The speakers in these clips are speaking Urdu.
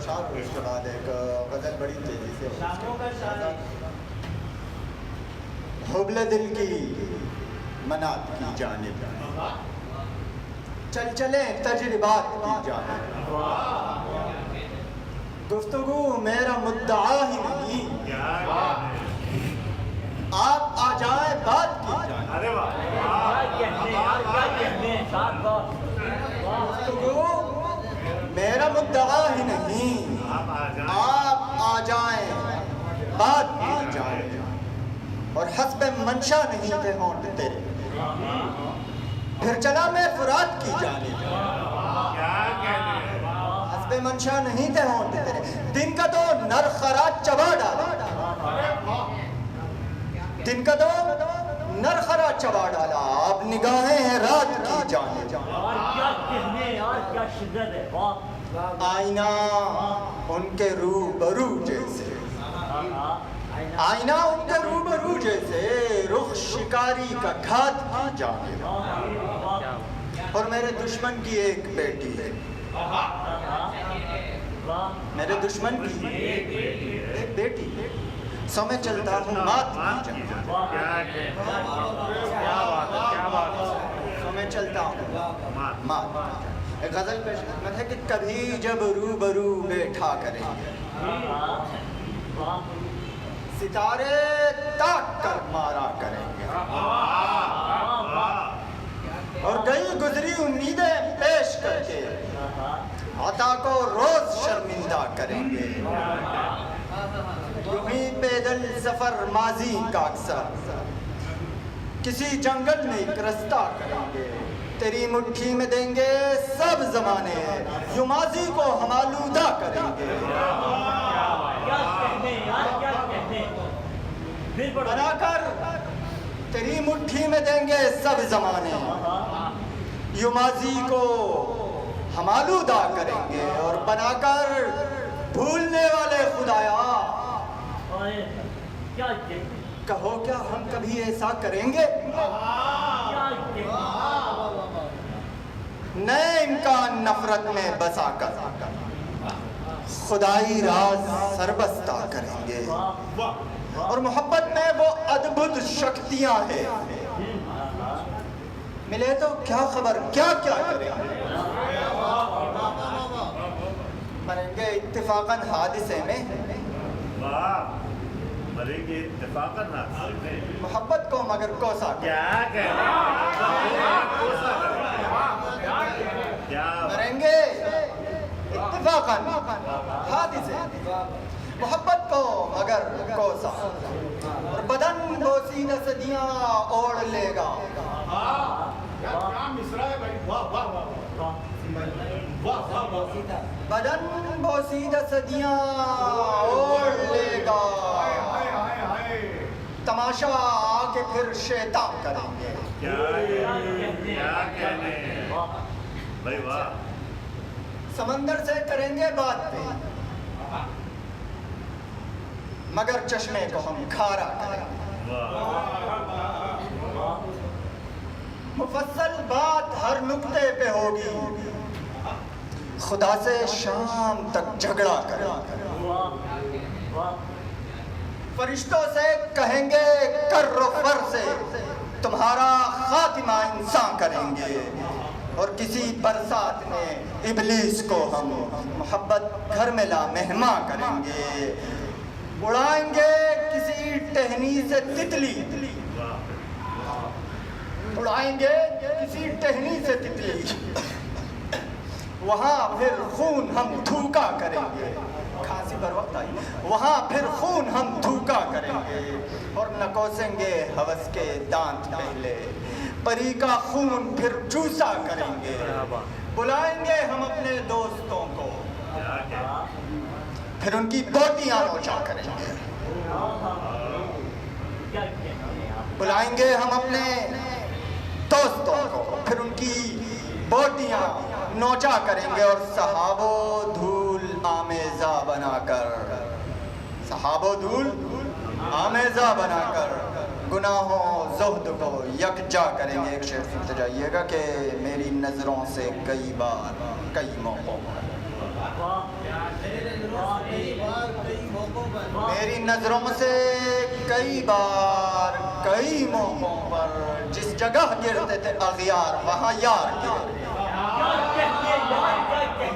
اشعار اس کے بعد ایک غزل بڑی تیزی سے حبل دل کی منات کی جانب چل چلیں تجربات کی جانب گفتگو میرا مدعا ہی نہیں آپ آ جائیں بات کی جانب گفتگو میرا مدعا ہی نہیں آپ آ جائیں بات کی جانب اور حسب منشا نہیں تھے ہونٹ تیرے پھر چلا میں فرات کی جانب حسب منشا نہیں تھے ہونٹ تیرے دن کا تو نر خرات چبا ڈالا دن کا تو نر خرات چبا ڈالا اب نگاہیں ہیں رات کی جانب آئینہ ان کے روبرو جیسے آئینہ ان کے روبرو جیسے رخ شکاری کا گھات کی جانب اور میرے دشمن کی ایک بیٹی ہے میرے دشمن کی ایک بیٹی سو میں چلتا ہوں مات کی جانب سو میں چلتا ہوں مات ایک غزل پیش خدمت ہے کہ کبھی جب روبرو بیٹھا کریں گے ستارے تاک کر مارا کریں گے اور گئی گزری امیدیں پیش کر کے عطا کو روز شرمندہ کریں گے یوں ہی پیدل سفر ماضی کا اکثر کسی جنگل میں ایک رستہ کریں گے تیری مٹھی میں دیں گے سب زمانے یوں ماضی کو ہم آلودہ کریں گے بنا کر تیری مٹھی میں دیں گے سب زمانے یوں ماضی کو ہم آلودہ کریں گے اور بنا کر بھولنے والے خدایا کہو کیا ہم کبھی ایسا کریں گے نئے امکان نفرت میں بسا کر خدائی راز سربستہ کریں گے اور محبت میں وہ ادبھت شکتیاں ہیں ملے تو کیا خبر کیا کیا کریں گے مریں گے اتفاقاً حادثے میں مریں گے اتفاقاً حادثے میں محبت کو مگر کوسا کیا مریں گے اتفاقاً حادثے محبت کو مگر کوسا اور بدن بوسیدہ صدیاں اوڑھ لے گا بدن بوسیدہ صدیاں اوڑھ لے گا تماشا آ کے پھر شیطان کریں گے کیا کہنے بھائی واہ سمندر سے کریں گے بات پہ مگر چشمے کو ہم کھارا کریں گے مفصل بات ہر نقطے پہ ہوگی خدا سے شام تک جھگڑا کریں گے فرشتوں سے کہیں گے کر و فر سے تمہارا خاتمہ انسان کریں گے اور کسی برسات میں ابلیس کو ہم محبت گھر میں لا مہمان کریں گے اڑائیں گے کسی ٹہنی سے تتلی اڑائیں گے کسی ٹہنی سے تتلی وہاں پھر خون ہم تھوکا کریں گے کھانسی پر وقت آئی وہاں پھر خون ہم تھوکا کریں گے اور نکوسیں گے ہوس کے دانت پہلے پری کا خون پھر چوسا کریں گے بلائیں گے ہم اپنے دوستوں کو پھر ان کی بوٹیاں نوچا کریں گے بلائیں گے ہم اپنے دوستوں کو پھر ان کی بوٹیاں نوچا کریں گے اور صحاب و دھول آمیزہ بنا کر صحاب و دھول آمیزہ بنا کر گناہوں زہد کو یکجا کریں گے. ایک شعر سنتے جائیے گا کہ میری نظروں سے کئی بار کئی موقعوں پر میری نظروں سے کئی بار کئی موقعوں پر جس جگہ گرتے تھے اغیار وہاں یار گرے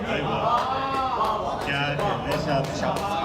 بھائی واہ کیا کہنے صاحب